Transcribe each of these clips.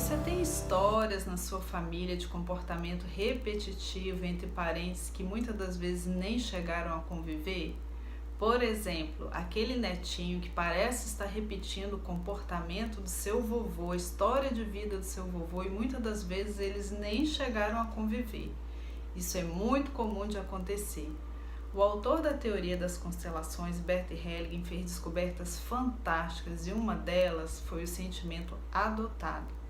Você tem histórias na sua família de comportamento repetitivo entre parentes que muitas das vezes nem chegaram a conviver? Por exemplo, aquele netinho que parece estar repetindo o comportamento do seu vovô, a história de vida do seu vovô, e muitas das vezes eles nem chegaram a conviver. Isso é muito comum de acontecer. O autor da teoria das constelações, Bert Hellinger, fez descobertas fantásticas e uma delas foi o sentimento adotado.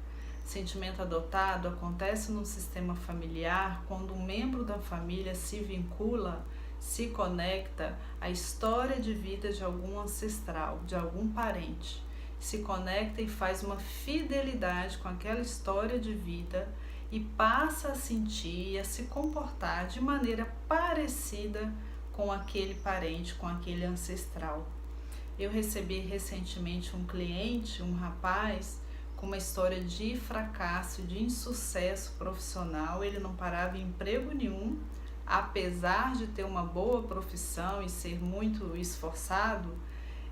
Sentimento adotado acontece no sistema familiar quando um membro da família se vincula, se conecta à história de vida de algum ancestral, de algum parente. Se conecta e faz uma fidelidade com aquela história de vida e passa a sentir e a se comportar de maneira parecida com aquele parente, com aquele ancestral. Eu recebi recentemente um cliente, um rapaz, com uma história de fracasso, de insucesso profissional. Ele não parava em emprego nenhum, apesar de ter uma boa profissão e ser muito esforçado,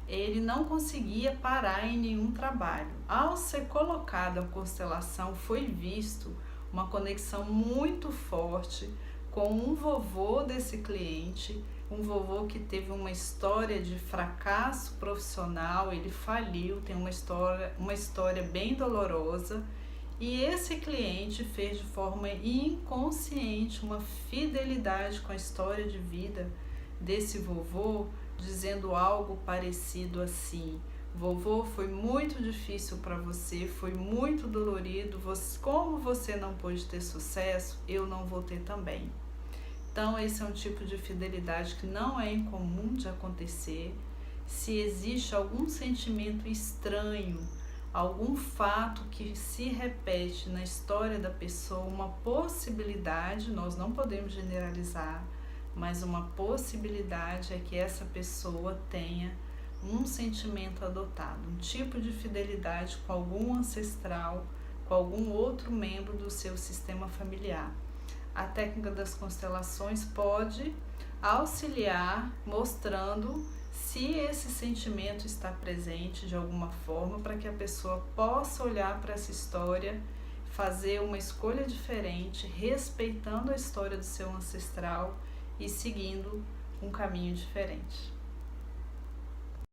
ele não conseguia parar em nenhum trabalho. Ao ser colocado a constelação, foi visto uma conexão muito forte com um vovô desse cliente, um vovô que teve uma história de fracasso profissional, ele faliu, tem uma história bem dolorosa, e esse cliente fez de forma inconsciente uma fidelidade com a história de vida desse vovô, dizendo algo parecido assim: vovô, foi muito difícil para você, foi muito dolorido, como você não pôde ter sucesso, eu não vou ter também. Então esse é um tipo de fidelidade que não é incomum de acontecer. Se existe algum sentimento estranho, algum fato que se repete na história da pessoa, uma possibilidade, nós não podemos generalizar, mas uma possibilidade é que essa pessoa tenha um sentimento adotado, um tipo de fidelidade com algum ancestral, com algum outro membro do seu sistema familiar. A técnica das constelações pode auxiliar, mostrando se esse sentimento está presente de alguma forma, para que a pessoa possa olhar para essa história, fazer uma escolha diferente, respeitando a história do seu ancestral e seguindo um caminho diferente.